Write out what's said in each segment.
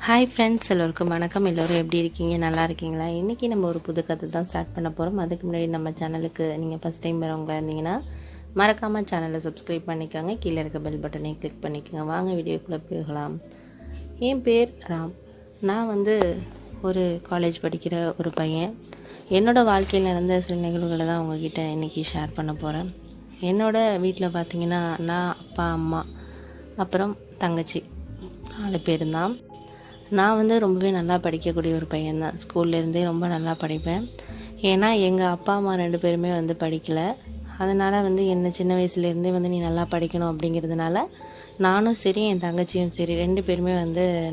Hi friends, எல்லோருக்கும் வணக்கம். எல்லோரும் எப்படி இருக்கீங்க? நல்லா இருக்கீங்களா? இன்றைக்கி நம்ம ஒரு புது கதை தான் ஸ்டார்ட் பண்ண போகிறோம். அதுக்கு முன்னாடி நம்ம சேனலுக்கு நீங்கள் ஃபஸ்ட் டைம் வரவங்களா இருந்தீங்கன்னா மறக்காமல் சேனலை சப்ஸ்கிரைப் பண்ணிக்கோங்க. கீழே இருக்க பெல் பட்டனையும் கிளிக் பண்ணிக்கோங்க. வாங்க வீடியோக்குள்ளே போகலாம். என் பேர் ராம். நான் ஒரு காலேஜ் படிக்கிற ஒரு பையன். என்னோடய வாழ்க்கையில் நடந்த சில நிகழ்வுகளை தான் உங்ககிட்ட இன்றைக்கி ஷேர் பண்ண போகிறேன். என்னோடய வீட்டில் பார்த்திங்கன்னா நான், அப்பா, அம்மா, அப்புறம் தங்கச்சி 4 பேர் தான். நான் ரொம்பவே நல்லா படிக்கக்கூடிய ஒரு பையன்தான். ஸ்கூல்லேருந்தே ரொம்ப நல்லா படிப்பேன். ஏன்னா எங்கள் அப்பா அம்மா 2 பேருமே படிக்கலை. அதனால் என்னை சின்ன வயசுலேருந்தே நீ நல்லா படிக்கணும் அப்படிங்கிறதுனால நானும் சரி, என் தங்கச்சியும் சரி 2 பேருமே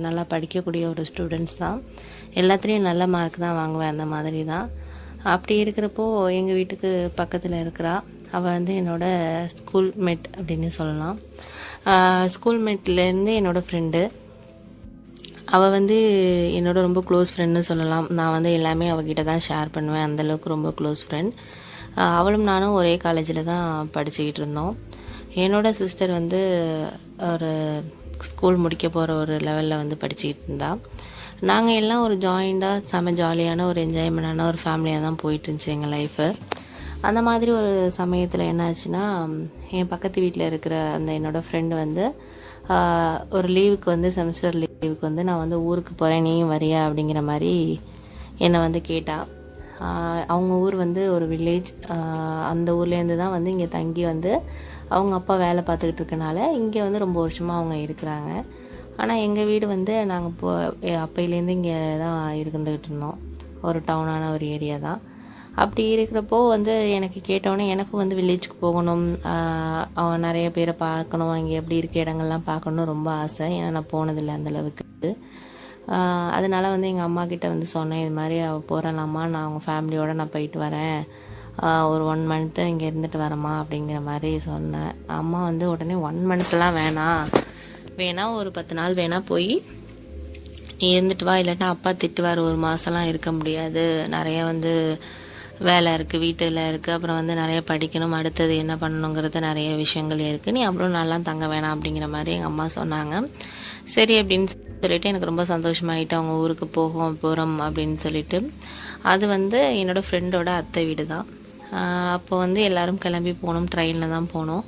நல்லா படிக்கக்கூடிய ஒரு ஸ்டூடெண்ட்ஸ் தான். எல்லாத்துலேயும் நல்ல மார்க் தான் வாங்குவேன். அந்த மாதிரி தான். அப்படி இருக்கிறப்போ எங்கள் வீட்டுக்கு பக்கத்தில் இருக்கிறா. அவள் என்னோடய ஸ்கூல்மேட் அப்படின்னு சொல்லலாம். ஸ்கூல்மேட்லேருந்து என்னோடய ஃப்ரெண்டு. அவள் என்னோட ரொம்ப க்ளோஸ் ஃப்ரெண்டுன்னு சொல்லலாம். நான் எல்லாமே அவகிட்ட தான் ஷேர் பண்ணுவேன். அந்தளவுக்கு ரொம்ப க்ளோஸ் ஃப்ரெண்ட். அவளும் நானும் ஒரே காலேஜில் தான் படிச்சுக்கிட்டு இருந்தோம். என்னோடய சிஸ்டர் ஒரு ஸ்கூல் முடிக்க போகிற ஒரு லெவலில் படிச்சுக்கிட்டு இருந்தா. நாங்கள் எல்லாம் ஒரு ஜாயிண்டாக செம ஜாலியான ஒரு என்ஜாய்மெண்டான ஒரு ஃபேமிலியாக தான் போயிட்டுருந்துச்சு எங்கள் லைஃபு. அந்த மாதிரி ஒரு சமயத்தில் என்ன ஆச்சுன்னா, என் பக்கத்து வீட்டில் இருக்கிற என்னோடய ஃப்ரெண்டு ஒரு லீவுக்கு செமஸ்டர் லீவுக்கு நான் ஊருக்கு போகிறேன், நீயும் வரியா அப்படிங்கிற மாதிரி என்னை கேட்டாள். அவங்க ஊர் ஒரு வில்லேஜ். அந்த ஊர்லேருந்து தான் இங்கே தங்கி அவங்க அப்பா வேலை பார்த்துக்கிட்டு இருக்கனால இங்கே ரொம்ப வருஷமாக அவங்க இருக்கிறாங்க. ஆனால் எங்கள் வீடு நாங்கள் அப்பையிலேருந்து இங்கே தான் இருந்துக்கிட்டு இருந்தோம். ஒரு டவுனான ஒரு ஏரியா தான். அப்படி இருக்கிறப்போ எனக்கு கேட்டோன்னே எனக்கும் வில்லேஜுக்கு போகணும், நிறைய பேரை பார்க்கணும், அங்கே எப்படி இருக்க இடங்கள்லாம் பார்க்கணும் ரொம்ப ஆசை. ஏன்னா நான் போனதில்லை அந்தளவுக்கு. அதனால் எங்கள் அம்மா கிட்ட சொன்னேன், இது மாதிரி அவள் போகிறலாமா, நான் அவங்க ஃபேமிலியோடு நான் போயிட்டு வரேன், ஒரு 1 மந்த்து இங்கே இருந்துட்டு வரேம்மா அப்படிங்கிற மாதிரி சொன்னேன். அம்மா உடனே 1 மந்த்லாம் வேணா ஒரு 10 நாள் வேணால் போய் நீ இருந்துட்டு வா, இல்லாட்டா அப்பா திட்டுவார், 1 மாதம்லாம் இருக்க முடியாது, நிறைய வேலை இருக்குது, வீட்டில் இருக்குது, அப்புறம் நிறைய படிக்கணும், அடுத்தது என்ன பண்ணணுங்கிறது நிறைய விஷயங்கள் இருக்குது, நீ அப்புறம் நல்லா தங்க வேணாம் அப்படிங்கிற மாதிரி எங்கள் அம்மா சொன்னாங்க. சரி அப்படின்னு சொல்லிட்டு எனக்கு ரொம்ப சந்தோஷமாயிட்டு அவங்க ஊருக்கு போகிறோம் அப்படின்னு சொல்லிட்டு. அது என்னோடய ஃப்ரெண்டோட அத்தை வீடு தான். அப்போ எல்லோரும் கிளம்பி போனோம், ட்ரெயினில் தான் போனோம்.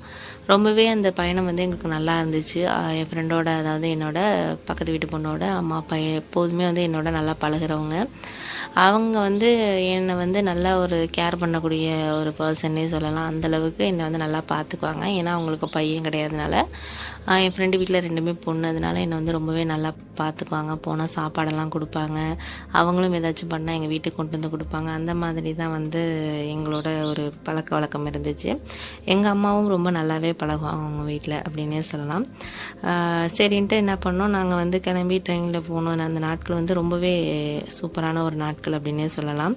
ரொம்பவே அந்த பயணம் எங்களுக்கு நல்லா இருந்துச்சு. என் ஃப்ரெண்டோட, அதாவது என்னோட பக்கத்து வீட்டு பொண்ணோட அம்மா அப்பா எப்போதுமே என்னோட நல்லா பழகிறவங்க. அவங்க என்னை நல்லா ஒரு கேர் பண்ணக்கூடிய ஒரு பர்சன்னே சொல்லலாம். அந்தளவுக்கு என்னை நல்லா பார்த்துக்குவாங்க. ஏன்னா அவங்களுக்கு பையன் கிடையாதுனால, என் ஃப்ரெண்டு வீட்டில் 2மே பொண்ணு, அதனால என்னை ரொம்பவே நல்லா பார்த்துக்குவாங்க. போனால் சாப்பாடெல்லாம் கொடுப்பாங்க. அவங்களும் ஏதாச்சும் பண்ணால் எங்கள் வீட்டுக்கு கொண்டு கொடுப்பாங்க. அந்த மாதிரி தான் எங்களோட ஒரு பழக்க வழக்கம் இருந்துச்சு. எங்கள் அம்மாவும் ரொம்ப நல்லாவே பழகுவாங்க அவங்க வீட்டில் அப்படின்னே சொல்லலாம். சரின்ட்டு என்ன பண்ணோம், நாங்கள் கிளம்பி ட்ரெயினில் போனோம். அந்த நாட்கள் ரொம்பவே சூப்பரான ஒரு நாட்கள் அப்படின்னே சொல்லலாம்.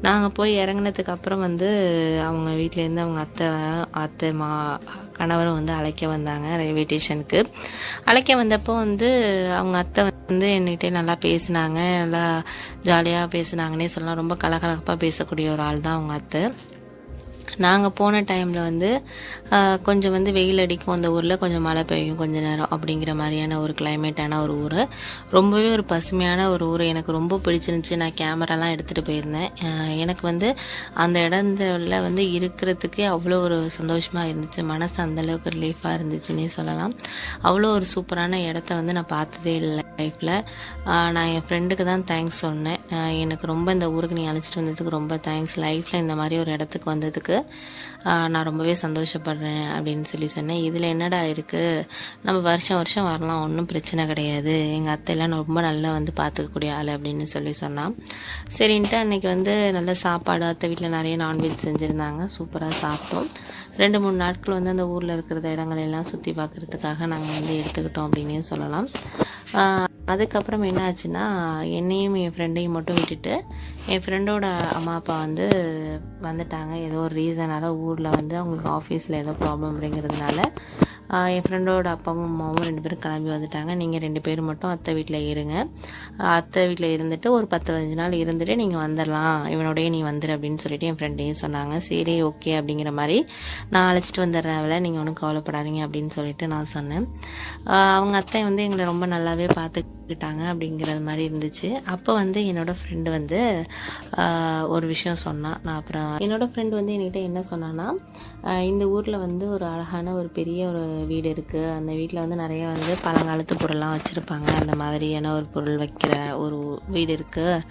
நாங்கள் போய் இறங்கினதுக்கு அப்புறம் அவங்க வீட்டிலேருந்து அவங்க அத்தை கணவரும் அழைக்க வந்தாங்க ரயில்வே ஸ்டேஷனுக்கு. அழைக்க வந்தப்போ அவங்க அத்தை என்கிட்ட நல்லா பேசினாங்க, நல்லா ஜாலியாக பேசினாங்கன்னே சொல்லலாம். ரொம்ப கலகலப்பாக பேசக்கூடிய ஒரு ஆள் தான் அவங்க அத்தை. நாங்கள் போன டைமில் கொஞ்சம் வெயில் அடிக்கும், அந்த ஊரில் கொஞ்சம் மழை பெய்யும் கொஞ்சம் நேரம் அப்படிங்கிற மாதிரியான ஒரு கிளைமேட்டான ஒரு ஊர். ரொம்பவே ஒரு பசுமையான ஒரு ஊர். எனக்கு ரொம்ப பிடிச்சிருந்துச்சி. நான் கேமராலாம் எடுத்துகிட்டு போயிருந்தேன். எனக்கு அந்த இடத்துல இருக்கிறதுக்கே அவ்வளோ ஒரு சந்தோஷமாக இருந்துச்சு. மனசு அந்தளவுக்கு ரிலீஃபாக இருந்துச்சுன்னே சொல்லலாம். அவ்வளோ ஒரு சூப்பரான இடத்த நான் பார்த்ததே இல்லை லைஃப்பில். நான் என் ஃப்ரெண்டுக்கு தான் தேங்க்ஸ் சொன்னேன். எனக்கு ரொம்ப இந்த ஊருக்கு நீ அழைச்சிட்டு வந்ததுக்கு ரொம்ப தேங்க்ஸ். லைஃப்பில் இந்த மாதிரி ஒரு இடத்துக்கு வந்ததுக்கு நான் ரொம்பவே சந்தோஷப்படுறேன் அப்படின்னு சொன்னேன். இதில் என்னடா இருக்குது, நம்ம வருஷம் வருஷம் வரலாம், ஒன்றும் பிரச்சனை கிடையாது, எங்கள் அத்தையெல்லாம் ரொம்ப நல்லா பார்த்துக்கக்கூடிய ஆள் அப்படின்னு சொன்னான். சரின்ட்டு அன்றைக்கி நல்ல சாப்பாடு, அத்தை வீட்டில் நிறைய நான்வெஜ் செஞ்சுருந்தாங்க. சூப்பராக சாப்பிட்டோம். 2-3 நாட்கள் அந்த ஊரில் இருக்கிற இடங்களெல்லாம் சுற்றி பார்க்குறதுக்காக நாங்கள் எடுத்துக்கிட்டோம் அப்படின்னே சொல்லலாம். அதுக்கப்புறம் என்ன ஆச்சுன்னா, என்னையும் என் ஃப்ரெண்டையும் மட்டும் விட்டுட்டு என் ஃப்ரெண்டோட அம்மா அப்பா வந்துட்டாங்க. ஏதோ ஒரு ரீசனால் ஊரில் அவங்களுக்கு ஆஃபீஸில் ஏதோ ப்ராப்ளம் அப்படிங்கிறதுனால என் ஃப்ரெண்டோட அப்பாவும் அம்மாவும் 2 பேரும் கிளம்பி வந்துட்டாங்க. நீங்கள் 2 பேரும் மட்டும் அத்தை வீட்டில் இருங்க, அத்தை வீட்டில் இருந்துட்டு ஒரு 10-15 நாள் இருந்துட்டு நீங்கள் வந்துடலாம், இவனோடய நீ வந்துடு அப்படின்னு சொல்லிட்டு என் ஃப்ரெண்டையும் சொன்னாங்க. சரி ஓகே அப்படிங்கிற மாதிரி நான் அழைச்சிட்டு வந்துடுறேன் அவளை, நீங்கள் ஒன்றும் கவலைப்படாதீங்க அப்படின்னு சொல்லிட்டு நான் சொன்னேன். அவங்க அத்தை எங்களை ரொம்ப நல்லாவே பார்த்து விட்டாங்க அப்படிங்கிறது மாதிரி இருந்துச்சு. அப்போ வந்து என்னோடய ஃப்ரெண்டு வந்து ஒரு விஷயம் சொன்னான். நான் அப்புறம் என்னோடய ஃப்ரெண்டு வந்து என்கிட்ட என்ன சொன்னான்னா, இந்த ஊரில் வந்து ஒரு அழகான ஒரு பெரிய ஒரு வீடு இருக்குது. அந்த வீட்டில் வந்து நிறைய வந்து பழங்காலத்து பொருள்லாம் வச்சுருப்பாங்க. அந்த மாதிரியான ஒரு பொருள் வைக்கிற ஒரு வீடு இருக்குது.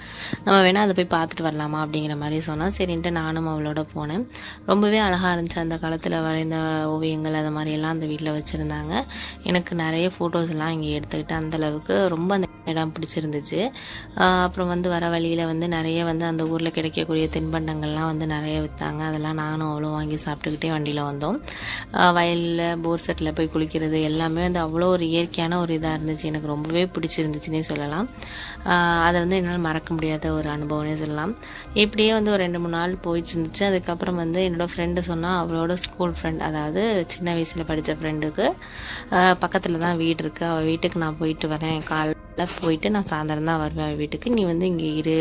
நம்ம வேணால் அதை போய் பார்த்துட்டு வரலாமா அப்படிங்கிற மாதிரி சொன்னால், சரின்ட்டு நானும் அவளோட போனேன். ரொம்பவே அழகாக இருந்துச்சு. அந்த காலத்தில் வரைந்த ஓவியங்கள் அது மாதிரியெல்லாம் அந்த வீட்டில் வச்சுருந்தாங்க. எனக்கு நிறைய ஃபோட்டோஸ்லாம் இங்கே எடுத்துக்கிட்டு அந்தளவுக்கு ரொம்ப அந்த இடம் பிடிச்சிருந்துச்சு. அப்புறம் வந்து வர வழியில் வந்து நிறைய வந்து அந்த ஊரில் கிடைக்கக்கூடிய தின்பண்டங்கள்லாம் வந்து நிறைய விற்றாங்க. அதெல்லாம் நானும் அவ்வளோ வாங்கி சாப்பிட்டுக்கிட்டே வண்டியில் வந்தோம். வயலில் போர் செட்டில் போய் குளிக்கிறது எல்லாமே வந்து அவ்வளோ ஒரு இயற்கையான ஒரு இதாக இருந்துச்சு. எனக்கு ரொம்பவே பிடிச்சிருந்துச்சுன்னே சொல்லலாம். அதை வந்து என்னால் மறக்க முடியாத ஒரு அனுபவம்னே சொல்லலாம். இப்படியே வந்து ஒரு 2-3 நாள் போயிட்டு இருந்துச்சு. அதுக்கப்புறம் வந்து என்னோடய ஃப்ரெண்டு சொன்னால், அவளோட ஸ்கூல் ஃப்ரெண்ட், அதாவது சின்ன வயசில் படித்த ஃப்ரெண்டுக்கு பக்கத்தில் தான் வீடு இருக்குது. அவள் வீட்டுக்கு நான் போயிட்டு வரேன், காலைல போயிட்டு நான் சாயந்தரம் தான் வருவேன் வீட்டுக்கு, நீ வந்து இங்கே இரு,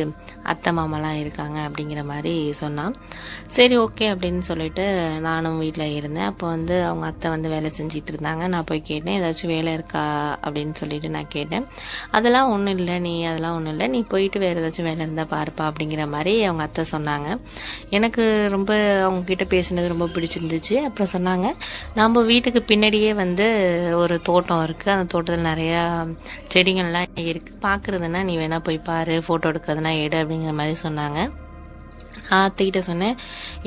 அத்தை மாமாலாம் இருக்காங்க அப்படிங்கிற மாதிரி சொன்னான். சரி ஓகே அப்படின்னு சொல்லிட்டு நானும் வீட்டில் இருந்தேன். அப்போ வந்து அவங்க அத்தை வந்து வேலை செஞ்சிட்டு இருந்தாங்க. நான் போய் கேட்டேன், ஏதாச்சும் வேலை இருக்கா அப்படின்னு சொல்லிட்டு நான் கேட்டேன். அதெல்லாம் ஒன்றும் இல்லை நீ போயிட்டு வேறு ஏதாச்சும் வேலை இருந்தால் பாருப்பா அப்படிங்கிற மாதிரி அவங்க அத்தை சொன்னாங்க. எனக்கு ரொம்ப அவங்கக்கிட்ட பேசினது ரொம்ப பிடிச்சிருந்துச்சு. அப்புறம் சொன்னாங்க, நம்ம வீட்டுக்கு பின்னாடியே வந்து ஒரு தோட்டம் இருக்குது, அந்த தோட்டத்தில் நிறையா செடிகள்லாம் இருக்குது, பார்க்குறதுன்னா நீ வேணால் போய் பாரு, ஃபோட்டோ எடுக்கிறதுனா எடு அப்படிங்கிற மாதிரி சொன்னாங்க. நான் அத்தைக்கிட்ட சொன்னேன்,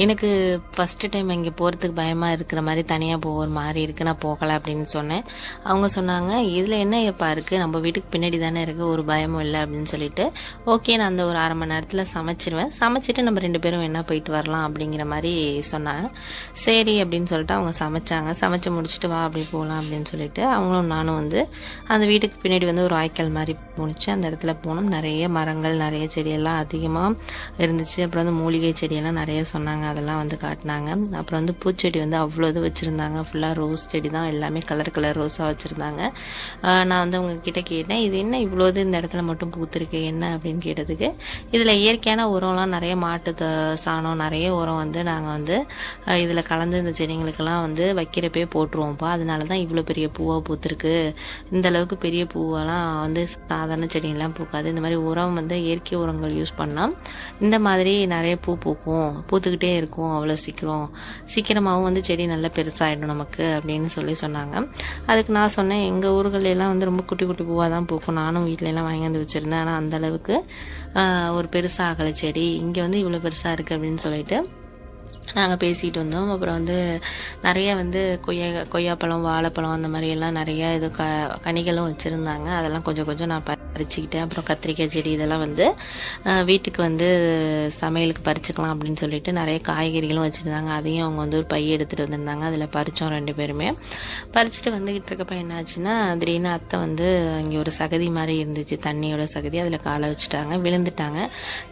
எனக்கு ஃபஸ்ட்டு டைம் இங்கே போகிறதுக்கு பயமாக இருக்கிற மாதிரி, தனியாக போகிற மாதிரி இருக்குது, நான் போகலை அப்படின்னு சொன்னேன். அவங்க சொன்னாங்க, இதில் என்ன எப்பா இருக்குது, நம்ம வீட்டுக்கு பின்னாடி தானே இருக்குது, ஒரு பயமும் இல்லை அப்படின்னு சொல்லிட்டு, ஓகே நான் அந்த ஒரு 1/2 மணி நேரத்தில் சமைச்சிட்டு நம்ம 2 பேரும் வேணால் போயிட்டு வரலாம் அப்படிங்கிற மாதிரி சொன்னாங்க. சரி அப்படின்னு சொல்லிட்டு அவங்க சமைச்சு முடிச்சுட்டு வா அப்படி போகலாம் அப்படின்னு சொல்லிட்டு அவங்களும் நானும் வந்து அந்த வீட்டுக்கு பின்னாடி வந்து ஒரு வாய்க்கால் மாதிரி போணுச்சு. அந்த இடத்துல போனோம். நிறைய மரங்கள், நிறைய செடியெல்லாம் அதிகமாக இருந்துச்சு. அப்புறம் வந்து மூலிகை செடியெல்லாம் நிறைய சொன்னாங்க, அதெல்லாம் வந்து காட்டினாங்க. அப்புறம் வந்து பூச்செடி வந்து அவ்வளோ இது வச்சுருந்தாங்க. ஃபுல்லாக ரோஸ் செடி தான், எல்லாமே கலர் ரோஸாக வச்சுருந்தாங்க. நான் வந்து அவங்கக்கிட்ட கேட்டேன், இது என்ன இவ்வளோ இது இந்த இடத்துல மட்டும் பூத்துருக்கு என்ன அப்படின்னு கேட்டதுக்கு, இதில் இயற்கையான உரம்லாம் நிறைய மாட்டு சாணம் நிறைய உரம் வந்து நாங்கள் வந்து இதில் கலந்து இந்த செடிங்களுக்கெல்லாம் வந்து வைக்கிறப்பே போட்டுருவோம்ப்பா, அதனால தான் இவ்வளோ பெரிய பூவாக பூத்துருக்கு. இந்த அளவுக்கு பெரிய பூவெல்லாம் வந்து சாதாரண செடியெல்லாம் பூக்காது. இந்த மாதிரி உரம் வந்து இயற்கை உரங்கள் யூஸ் பண்ணால் இந்த மாதிரி நிறைய பூத்துக்கிட்டே இருக்கும். அவ்வளோ சீக்கிரமாகவும் வந்து செடி நல்லா பெருசாகிடும் நமக்கு அப்படின்னு சொன்னாங்க. அதுக்கு நான் சொன்னேன், எங்கள் ஊர்களெல்லாம் வந்து ரொம்ப குட்டி குட்டி பூவாக தான் பூக்கும், நானும் வீட்டிலலாம் வாங்கி வந்து வச்சுருந்தேன், ஆனால் அந்தளவுக்கு ஒரு பெருசாகலை செடி, இங்கே வந்து இவ்வளோ பெருசாக இருக்குது அப்படின்னு சொல்லிட்டு நாங்கள் பேசிகிட்டு வந்தோம். அப்புறம் வந்து நிறைய வந்து கொய்யாப்பழம், வாழைப்பழம் அந்த மாதிரியெல்லாம் நிறைய இது கனிகளும் வச்சுருந்தாங்க. அதெல்லாம் கொஞ்சம் நான் பறிச்சுக்கிட்டேன். அப்புறம் கத்திரிக்காய் செடி இதெல்லாம் வந்து வீட்டுக்கு வந்து சமையலுக்கு பறிச்சுக்கலாம் அப்படின்னு சொல்லிட்டு நிறைய காய்கறிகளும் வச்சுருந்தாங்க. அதையும் அவங்க வந்து ஒரு பை எடுத்துகிட்டு வந்திருந்தாங்க. அதில் பறித்தோம் 2 பேருமே. பறிச்சுட்டு வந்துக்கிட்டு இருக்கப்ப என்ன ஆச்சுன்னா, திடீர்னு அத்தை வந்து அங்கே ஒரு சகதி மாதிரி இருந்துச்சு, தண்ணியோட சகதி, அதில் காலை வச்சுட்டாங்க, விழுந்துட்டாங்க.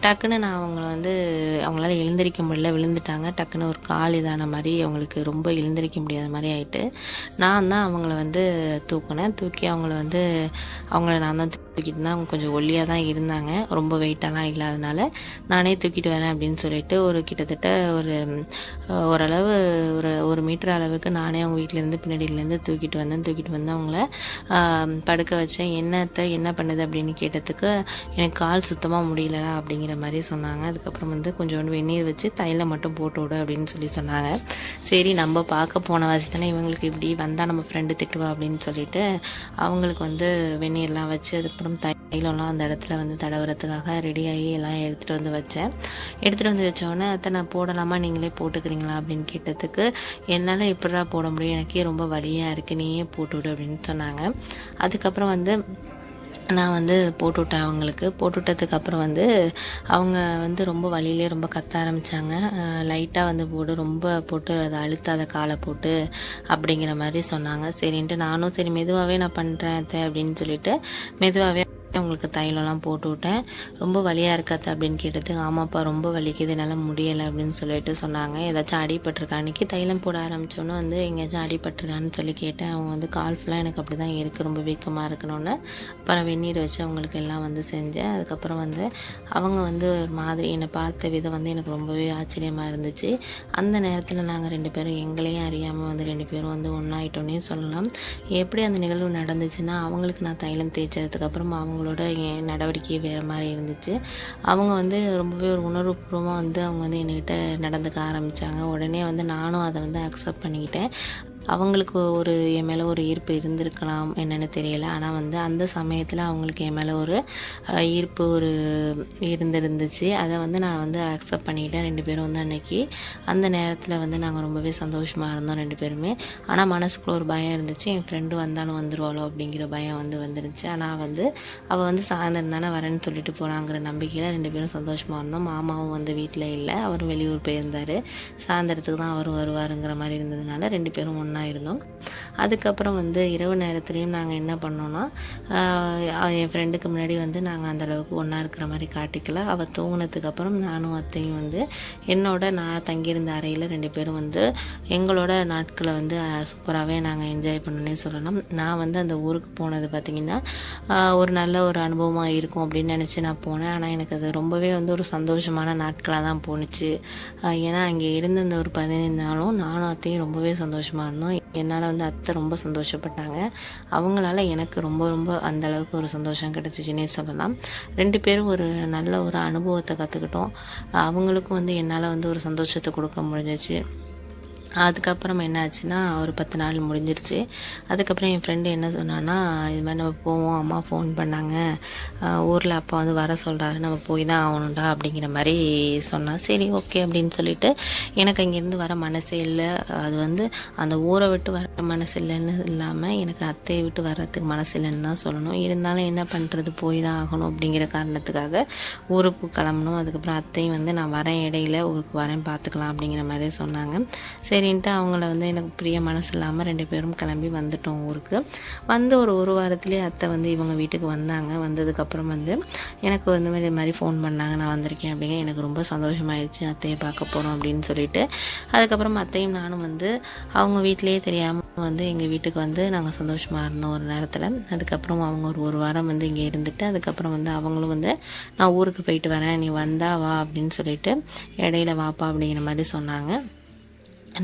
டக்குன்னு நான் அவங்களால எழுந்திரிக்க முடியல, விழுந்துட்டாங்க. டக்குன்னு ஒரு கால் இதான மாதிரி அவங்களுக்கு ரொம்ப எழுந்திரிக்க முடியாத மாதிரி ஆகிட்டு, நான் தான் அவங்கள வந்து தூக்கி அவங்கள நான் தான் தூக்கிட்டு தான். அவங்க கொஞ்சம் ஒல்லியாக தான் இருந்தாங்க, ரொம்ப வெயிட்டெல்லாம் இல்லாதனால நானே தூக்கிட்டு வரேன் அப்படின்னு சொல்லிட்டு கிட்டத்தட்ட ஓரளவு ஒரு மீட்டர் அளவுக்கு நானே அவங்க வீட்டிலேருந்து பின்னாடியிலேருந்து தூக்கிட்டு வந்து அவங்கள படுக்க வச்சேன். என்ன பண்ணுது அப்படின்னு கேட்டதுக்கு, எனக்கு கால் சுத்தமாக முடியலடா அப்படிங்கிற மாதிரி சொன்னாங்க. அதுக்கப்புறம் வந்து கொஞ்சோண்டு வெந்நீர் வச்சு தைலம் மட்டும் போட்டு விடு அப்படின்னு சொன்னாங்க. சரி நம்ம பார்க்க போன வாசி தானே, இவங்களுக்கு இப்படி வந்தால் நம்ம ஃப்ரெண்டு திட்டுவா அப்படின்னு சொல்லிட்டு அவங்களுக்கு வந்து வெந்நீர்லாம் வச்சு அதுக்கப்புறம் தைலம்லாம் அந்த இடத்துல வந்து தடவுறதுக்காக ரெடியாகி எல்லாம் எடுத்துகிட்டு வந்து வச்சோடனே, அதை நான் போடலாமா நீங்களே போட்டுக்கிறீங்களா அப்படின்னு கேட்டதுக்கு, என்னால் எப்படிடா போட முடியும், எனக்கே ரொம்ப வலியாக இருக்குது, நீயே போட்டுவிடு அப்படின்னு சொன்னாங்க. அதுக்கப்புறம் வந்து நான் வந்து போட்டுவிட்டேன். அவங்களுக்கு போட்டுவிட்டதுக்கப்புறம் வந்து அவங்க வந்து ரொம்ப வலியிலே ரொம்ப கத்த ஆரம்பித்தாங்க. லைட்டாக வந்து ரொம்ப போட்டு அதை அழுத்தாத காலை போட்டு அப்படிங்கிற மாதிரி சொன்னாங்க. சரின்ட்டு நானும் சரி மெதுவாகவே நான் பண்ணுறேன் அத்தை அப்படின்னு சொல்லிட்டு மெதுவாகவே அவங்களுக்கு தைலம்லாம் போட்டு விட்டேன். ரொம்ப வலியாக இருக்காது அப்படின்னு கேட்டதுக்கு, ஆமாப்பா ரொம்ப வலிக்குது, என்னால் முடியலை அப்படின்னு சொல்லிட்டு சொன்னாங்க. ஏதாச்சும் அடிபட்டிருக்கா, அன்றைக்கி தைலம் போட ஆரம்பித்தோன்னே வந்து எங்கேயாச்சும் அடிபட்டிருக்கான்னு சொல்லி கேட்டேன். அவங்க வந்து கால் ஃபுல்லாக எனக்கு அப்படி தான் இருக்குது, ரொம்ப வீக்கமாக இருக்கணும்னு. அப்புறம் வெந்நீர் வச்சு அவங்களுக்கு எல்லாம் வந்து செஞ்சேன். அதுக்கப்புறம் வந்து அவங்க வந்து ஒரு மாதிரி என்னை பார்த்த விதம் வந்து எனக்கு ரொம்பவே ஆச்சரியமாக இருந்துச்சு. அந்த நேரத்தில் நாங்கள் 2 பேரும் எங்களையும் அறியாமல் வந்து 2 பேரும் வந்து ஒன்றாயிட்டோன்னே சொல்லலாம். எப்படி அந்த நிகழ்வு நடந்துச்சுன்னா, அவங்களுக்கு நான் தைலம் தேய்ச்சதுக்கப்புறம் அவங்களோட என் நடவடிக்கை வேறு மாதிரி இருந்துச்சு. அவங்க வந்து ரொம்பவே ஒரு உணர்வுபூர்வமாக வந்து அவங்க வந்து என்கிட்ட நடந்துக்க ஆரம்பித்தாங்க. உடனே வந்து நானும் அதை வந்து அக்செப்ட் பண்ணிக்கிட்டேன். அவங்களுக்கு ஒரு என் மேலே ஒரு ஈர்ப்பு இருந்திருக்கலாம் என்னென்னு தெரியல. ஆனால் வந்து அந்த சமயத்தில் அவங்களுக்கு என் மேலே ஒரு ஈர்ப்பு ஒரு இருந்துச்சு. அதை வந்து நான் வந்து அக்செப்ட் பண்ணிக்கிட்டேன். 2 பேரும் வந்து அன்றைக்கி அந்த நேரத்தில் வந்து நாங்கள் ரொம்பவே சந்தோஷமாக இருந்தோம் 2 பேருமே. ஆனால் மனசுக்குள்ள ஒரு பயம் இருந்துச்சு, என் ஃப்ரெண்டு வந்தாலும் வந்துடுவாளோ அப்படிங்கிற பயம் வந்து வந்துருந்துச்சு. ஆனால் வந்து அவள் வந்து சாயந்தரம் தானே வரேன்னு சொல்லிட்டு போகிறாங்கிற நம்பிக்கையில் 2 பேரும் சந்தோஷமாக இருந்தோம். மாமாவும் வந்து வீட்டில் இல்லை, அவரும் வெளியூர் போயிருந்தார். சாயந்தரத்துக்கு தான் அவரும் வருவாருங்கிற மாதிரி இருந்ததுனால 2 பேரும் ஒன்றா இருந்தோம். அதுக்கப்புறம் வந்து இரவு நேரத்துலையும் நாங்கள் என்ன பண்ணோன்னா, என் ஃப்ரெண்டுக்கு முன்னாடி வந்து நாங்கள் அந்தளவுக்கு ஒன்றா இருக்கிற மாதிரி காட்டிக்கல. அவள் தூங்கினதுக்கப்புறம் நானும் அத்தையும் வந்து நான் தங்கியிருந்த அறையில் 2 பேரும் வந்து எங்களோட நாட்களை வந்து சூப்பராகவே நாங்கள் என்ஜாய் பண்ணோன்னே சொல்லலாம். நான் வந்து அந்த ஊருக்கு போனது பார்த்திங்கன்னா ஒரு நல்ல ஒரு அனுபவமாக இருக்கும் அப்படின்னு நினச்சி நான் போனேன். ஆனால் எனக்கு அது ரொம்பவே வந்து ஒரு சந்தோஷமான நாட்களாக தான் போணுச்சு. ஏன்னா அங்கே இருந்த அந்த ஒரு 15 நாளும் நானும் அத்தையும் ரொம்பவே சந்தோஷமாக இருந்தோம். என்னால் வந்து அத்தை ரொம்ப சந்தோஷப்பட்டாங்க. அவங்களால எனக்கு ரொம்ப ரொம்ப அந்தளவுக்கு ஒரு சந்தோஷம் கிடச்சிச்சின்னே சொல்லலாம். 2 பேரும் ஒரு நல்ல ஒரு அனுபவத்தை கற்றுக்கிட்டோம். அவங்களுக்கும் வந்து என்னால் வந்து ஒரு சந்தோஷத்தை கொடுக்க முடிஞ்சிச்சு. அதுக்கப்புறம் என்ன ஆச்சுன்னா, ஒரு 10 நாள் முடிஞ்சிருச்சு. அதுக்கப்புறம் என் ஃப்ரெண்டு என்ன சொன்னான்னா, இது மாதிரி நம்ம போவோம், அம்மா ஃபோன் பண்ணாங்க, ஊரில் அப்பா வந்து வர சொல்கிறாரு, நம்ம போய் தான் ஆகணும்டா அப்படிங்கிற மாதிரி சொன்னா. சரி ஓகே அப்படின்னு சொல்லிட்டு எனக்கு அங்கேருந்து வர மனசே இல்லை. அது வந்து அந்த ஊரை விட்டு வர மனசு இல்லைன்னு இல்லாமல் எனக்கு அத்தையை விட்டு வர்றதுக்கு மனசு இல்லைன்னு தான் சொல்லணும். இருந்தாலும் என்ன பண்ணுறது, போய் தான் ஆகணும் அப்படிங்கிற காரணத்துக்காக ஊருக்கு கிளம்பணும். அதுக்கப்புறம் அத்தையும் வந்து நான் வரேன், இடையில ஊருக்கு வரேன், பார்த்துக்கலாம் அப்படிங்கிற மாதிரி சொன்னாங்க. சரின்ட்டு அவங்கள வந்து எனக்கு பிரிய மனசு இல்லாமல் 2 பேரும் கிளம்பி வந்துட்டோம் ஊருக்கு. வந்து ஒரு வாரத்துலேயே அத்தை வந்து இவங்க வீட்டுக்கு வந்தாங்க. வந்ததுக்கப்புறம் வந்து எனக்கு வந்து இது மாதிரி ஃபோன் பண்ணாங்க, நான் வந்திருக்கேன் அப்படிங்க. எனக்கு ரொம்ப சந்தோஷமாயிடுச்சு, அத்தையை பார்க்க போகிறோம் அப்படின்னு சொல்லிட்டு. அதுக்கப்புறம் அத்தையும் நானும் வந்து அவங்க வீட்டிலேயே தெரியாமல் வந்து எங்கள் வீட்டுக்கு வந்து நாங்கள் சந்தோஷமாக இருந்தோம் ஒரு நேரத்தில். அதுக்கப்புறம் அவங்க ஒரு வாரம் வந்து இங்கே இருந்துட்டு அதுக்கப்புறம் வந்து அவங்களும் வந்து நான் ஊருக்கு போயிட்டு வரேன், நீ வந்தா வா அப்படின்னு சொல்லிட்டு இடையில வாப்பா அப்படிங்கிற மாதிரி சொன்னாங்க.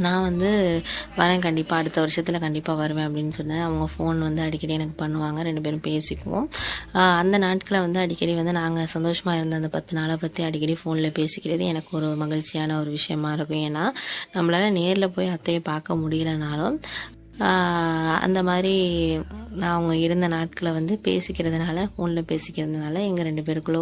நான் வந்து வரேன், கண்டிப்பாக அடுத்த வருஷத்தில் கண்டிப்பாக வருவேன் அப்படின்னு சொன்னேன். அவங்க ஃபோன் வந்து அடிக்கடி எனக்கு பண்ணுவாங்க, 2 பேரும் பேசிக்குவோம். அந்த நாட்களை வந்து அடிக்கடி வந்து நாங்கள் சந்தோஷமாக இருந்த அந்த 10 நாளை பற்றி அடிக்கடி ஃபோனில் பேசிக்கிறது எனக்கு ஒரு மகிழ்ச்சியான ஒரு விஷயமா இருக்கும். ஏன்னா நம்மளால் நேரில் போய் அத்தையை பார்க்க முடியலனாலும் அந்த மாதிரி அவங்க இருந்த நாட்களை வந்து பேசிக்கிறதுனால, ஃபோனில் பேசிக்கிறதுனால எங்கள் 2 பேருக்குள்ளே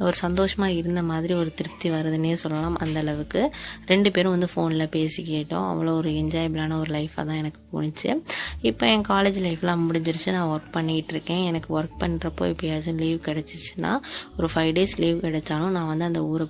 ஒரு சந்தோஷமாக இருந்த மாதிரி ஒரு திருப்தி வருதுன்னே சொல்லலாம். அந்தளவுக்கு 2 பேரும் வந்து ஃபோனில் பேசிக்கிட்டோம். அவ்வளோ ஒரு என்ஜாயபிளான ஒரு லைஃபாக தான் எனக்கு போணுச்சு. இப்போ என் காலேஜ் லைஃப்லாம் முடிஞ்சிருச்சு, நான் ஒர்க் பண்ணிகிட்டு இருக்கேன். எனக்கு ஒர்க் பண்ணுறப்போ எப்பயாச்சும் லீவ் கிடச்சிச்சின்னா, ஒரு 5 days லீவ் கிடைச்சாலும் நான் வந்து அந்த ஊரை